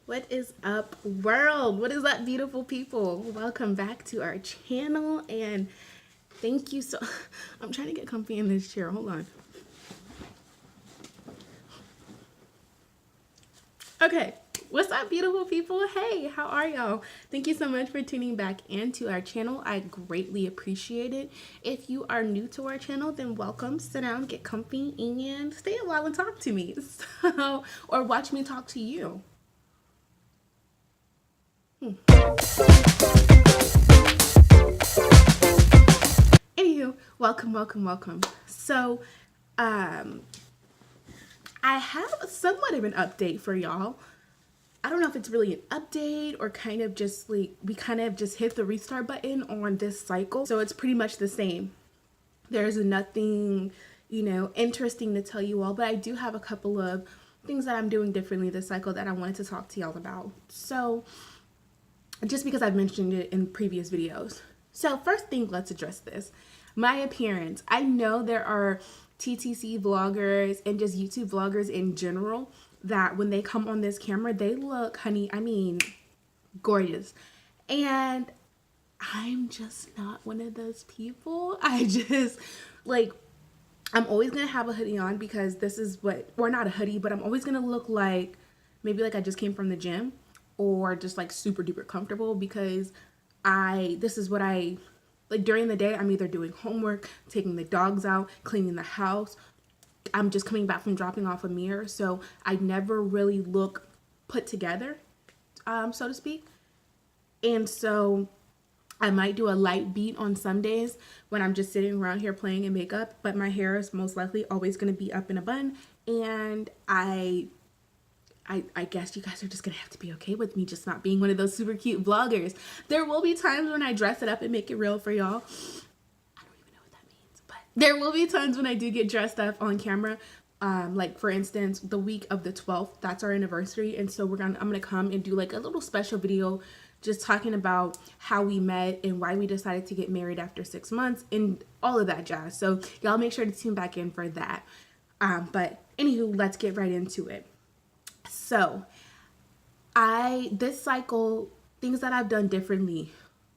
What is up, world? What is up, beautiful people? Welcome back to our channel, and thank you so I'm trying to get comfy in this chair. Hold on. Okay, what's up, beautiful people? Hey, how are y'all? Thank you so much for tuning back into our channel. I greatly appreciate it. If you are new to our channel, then welcome. Sit down, get comfy, and stay a while and talk to me. Or watch me talk to you. Anywho, welcome. So, um, I have somewhat of an update for y'all. I don't know if it's really an update or kind of just like we kind of just hit the restart button on this cycle. So it's pretty much the same. There's nothing, interesting to tell you all, but I do have a couple of things that I'm doing differently this cycle that I wanted to talk to y'all about. So, just because I've mentioned it in previous videos. So first thing, let's address this. My appearance. I know there are TTC vloggers and just YouTube vloggers in general that when they come on this camera, they look, honey, I mean, gorgeous. And I'm just not one of those people. I just, like, I'm always going to have a hoodie on because this is what, or not a hoodie, but I'm always going to look like, maybe like I just came from the gym or just like super duper comfortable because this is what I, like during the day, I'm either doing homework, taking the dogs out, cleaning the house. I'm just coming back from dropping off a mirror. So I never really look put together, so to speak. And so I might do a light beat on some days when I'm just sitting around here playing in makeup, but my hair is most likely always going to be up in a bun. And I guess you guys are just going to have to be okay with me just not being one of those super cute vloggers. There will be times when I dress it up and make it real for y'all. I don't even know what that means, but there will be times when I do get dressed up on camera. Like for instance, the week of the 12th, that's our anniversary. And so I'm going to come and do like a little special video just talking about how we met and why we decided to get married after 6 months and all of that jazz. So y'all make sure to tune back in for that. But anywho, let's get right into it. So this cycle, things that I've done differently.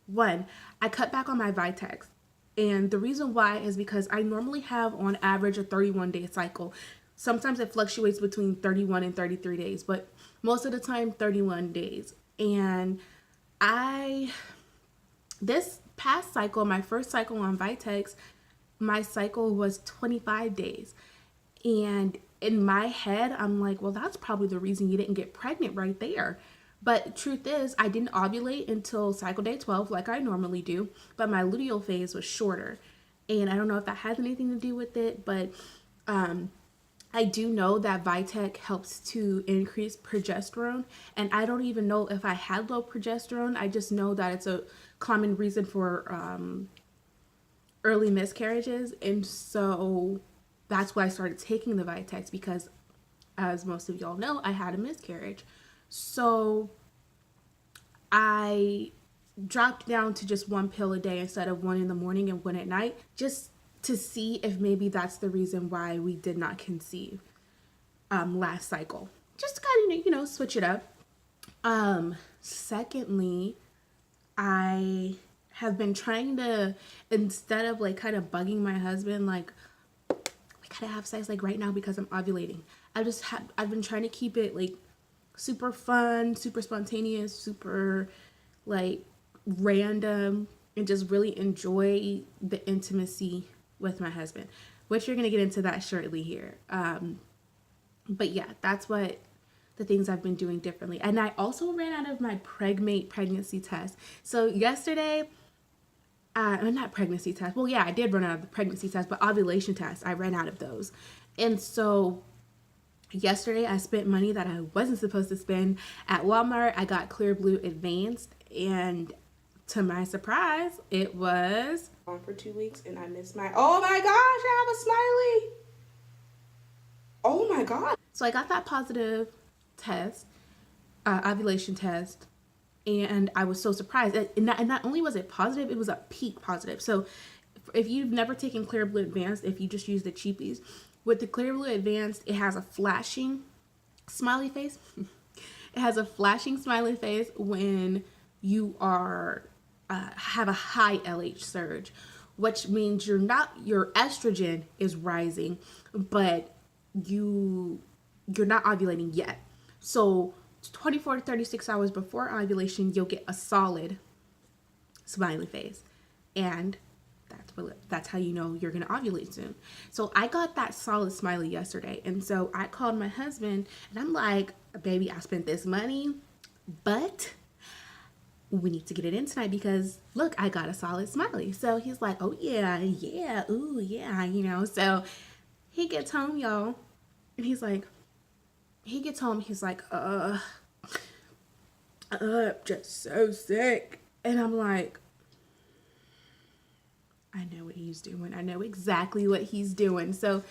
One, I cut back on my Vitex. And the reason why is because I normally have on average a 31-day cycle. Sometimes it fluctuates between 31 and 33 days, but most of the time 31 days. And this past cycle, my first cycle on Vitex, my cycle was 25 days. And in my head, I'm like, well, that's probably the reason you didn't get pregnant right there. But truth is, I didn't ovulate until cycle day 12 like I normally do, but my luteal phase was shorter. And I don't know if that has anything to do with it, but I do know that Vitex helps to increase progesterone. And I don't even know if I had low progesterone. I just know that it's a common reason for early miscarriages. And so that's why I started taking the Vitex because, as most of y'all know, I had a miscarriage. So I dropped down to just one pill a day instead of one in the morning and one at night, just to see if maybe that's the reason why we did not conceive last cycle. Just to kind of, switch it up. Secondly, I have been trying to, instead of like kind of bugging my husband, like, gotta have sex like right now because I'm ovulating. I've been trying to keep it like super fun, super spontaneous, super like random, and just really enjoy the intimacy with my husband, which you're gonna get into that shortly here. But yeah, that's what the things I've been doing differently. And I also ran out of my Pregmate pregnancy test. So yesterday, not pregnancy test. Well, yeah, I did run out of the pregnancy test, but ovulation test, I ran out of those. And so yesterday I spent money that I wasn't supposed to spend at Walmart. I got Clear Blue Advanced, and to my surprise, it was on for 2 weeks, and I missed oh my gosh, I have a smiley. Oh my God. So I got that positive test, ovulation test, and I was so surprised. And not only was it positive, it was a peak positive. So if you've never taken Clear Blue Advanced, if you just use the cheapies, with the Clear Blue Advanced, it has a flashing smiley face. It has a flashing smiley face when you are have a high LH surge, which means your estrogen is rising, but you're not ovulating yet. So 24 to 36 hours before ovulation, you'll get a solid smiley face, and that's how you know you're gonna ovulate soon. So I got that solid smiley yesterday, and so I called my husband, and I'm like, baby, I spent this money, but we need to get it in tonight because look, I got a solid smiley. So he's like, oh yeah, yeah, ooh yeah, So he gets home, y'all, and he's like, just so sick. And I'm like, I know what he's doing. I know exactly what he's doing. So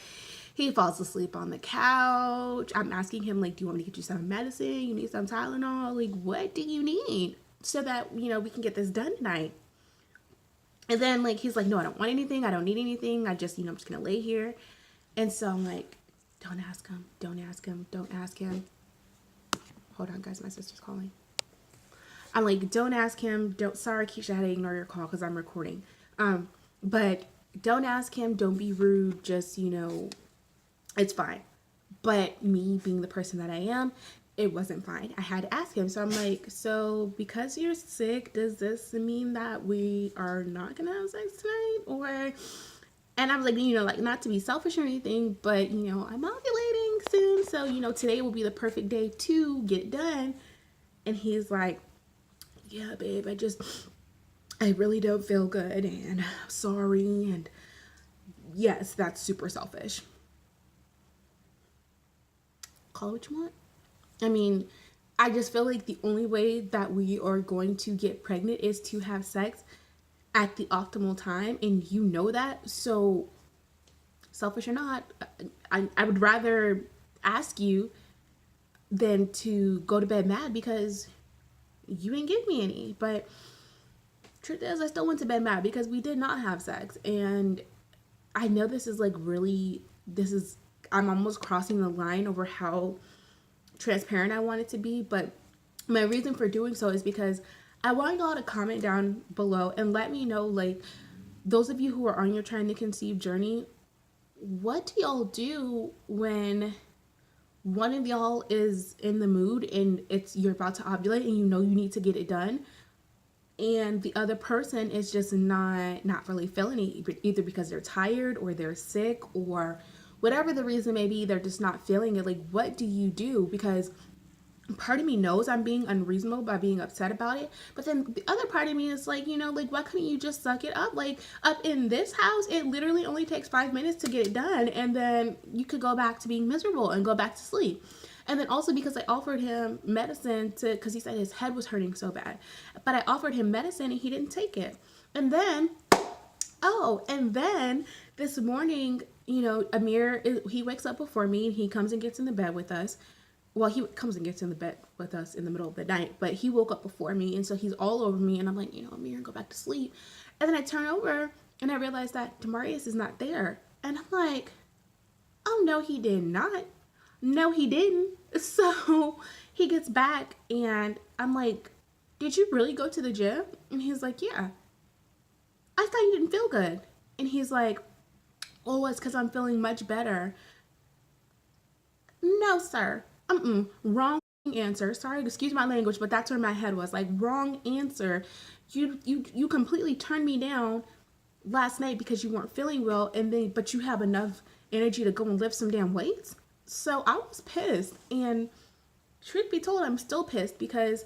he falls asleep on the couch. I'm asking him, like, do you want me to get you some medicine? You need some Tylenol? Like, what do you need so that, we can get this done tonight? And then, like, he's like, no, I don't want anything. I don't need anything. I'm just going to lay here. And so I'm like, don't ask him. Don't ask him. Don't ask him. Hold on, guys. My sister's calling. I'm like, don't ask him. Sorry, Keisha, I had to ignore your call because I'm recording. But don't ask him. Don't be rude. Just, it's fine. But me being the person that I am, it wasn't fine. I had to ask him. So I'm like, so because you're sick, does this mean that we are not going to have sex tonight? And I was like, like not to be selfish or anything, but, I'm ovulating soon. So, today will be the perfect day to get it done. And he's like, yeah, babe, I really don't feel good and I'm sorry. And yes, that's super selfish. Call it what you want. I mean, I just feel like the only way that we are going to get pregnant is to have sex at the optimal time. And you know that. So selfish or not, I would rather ask you than to go to bed mad because you didn't give me any. But truth is, I still went to bed mad because we did not have sex. And I know this is like I'm almost crossing the line over how transparent I want it to be. But my reason for doing so is because I want y'all to comment down below and let me know, like, those of you who are on your trying to conceive journey, what do y'all do when one of y'all is in the mood and you're about to ovulate and you need to get it done, and the other person is just not really feeling it, either because they're tired or they're sick or whatever the reason may be, they're just not feeling it. Like, what do you do? Because part of me knows I'm being unreasonable by being upset about it, but then the other part of me is like, like, why couldn't you just suck it up? Like, up in this house, it literally only takes 5 minutes to get it done, and then you could go back to being miserable and go back to sleep. And then also because I offered him medicine because he said his head was hurting so bad, but I offered him medicine and he didn't take it. And then this morning, Amir, he wakes up before me and he comes and gets in the bed with us. Well, he comes and gets in the bed with us in the middle of the night, but he woke up before me, and so he's all over me, and I'm like, Amir, go back to sleep. And then I turn over, and I realize that Demarius is not there. And I'm like, oh, no, he did not. No, he didn't. So he gets back, and I'm like, did you really go to the gym? And he's like, yeah. I thought you didn't feel good. And he's like, oh, it's because I'm feeling much better. No, sir. Wrong answer. Sorry, excuse my language, but that's where my head was. Like, wrong answer. You completely turned me down last night because you weren't feeling well, but you have enough energy to go and lift some damn weights. So I was pissed, and truth be told, I'm still pissed because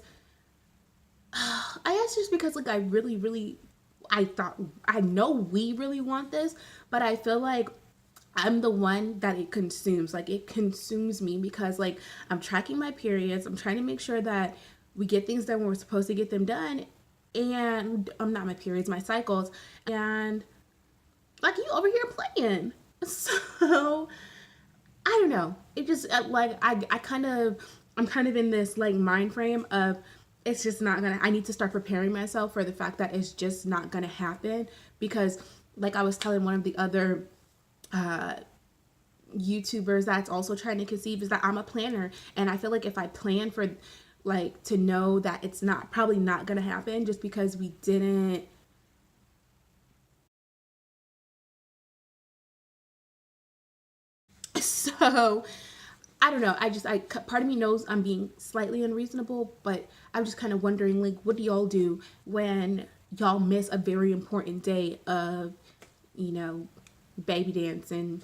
I guess just because, like, I know we really want this, but I feel like I'm the one that it consumes. Like, it consumes me because, like, I'm tracking my periods. I'm trying to make sure that we get things done when we're supposed to get them done. And I'm not my periods, my cycles. And, like, you over here playing. So, I don't know. It just, like, I'm kind of in this, like, mind frame of it's just not gonna, I need to start preparing myself for the fact that it's just not gonna happen. Because, like I was telling one of the other YouTubers that's also trying to conceive, is that I'm a planner, and I feel like if I plan for like to know that it's not probably not gonna happen just because we didn't. So I don't know. I part of me knows I'm being slightly unreasonable, but I'm just kind of wondering, like, what do y'all do when y'all miss a very important day of, you know, baby dancing,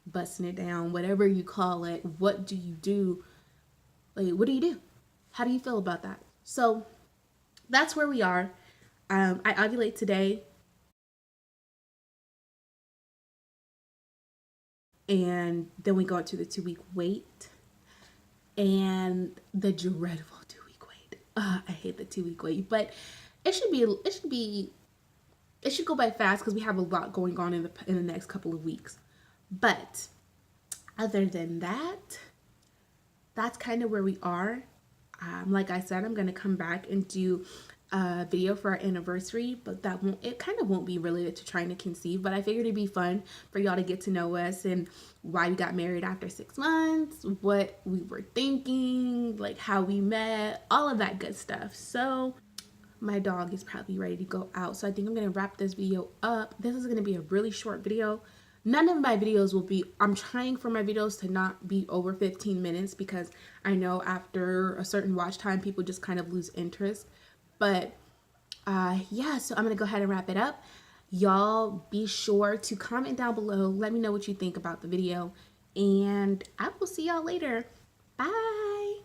busting it down, whatever you call it? What do you do? Like, what do you do? How do you feel about that? So that's where we are. I ovulate today, and then we go into the 2 week wait, and the dreadful 2 week wait. I hate the 2 week wait, but it should go by fast because we have a lot going on in the next couple of weeks. But other than that, that's kind of where we are. Like I said, I'm gonna come back and do a video for our anniversary, but it kind of won't be related to trying to conceive, but I figured it'd be fun for y'all to get to know us and why we got married after 6 months, what we were thinking, like how we met, all of that good stuff. So my dog is probably ready to go out, so I think I'm gonna wrap this video up. This is gonna be a really short video. None of my videos will be, I'm trying for my videos to not be over 15 minutes because I know after a certain watch time, people just kind of lose interest. But yeah, so I'm going to go ahead and wrap it up. Y'all be sure to comment down below. Let me know what you think about the video. And I will see y'all later. Bye.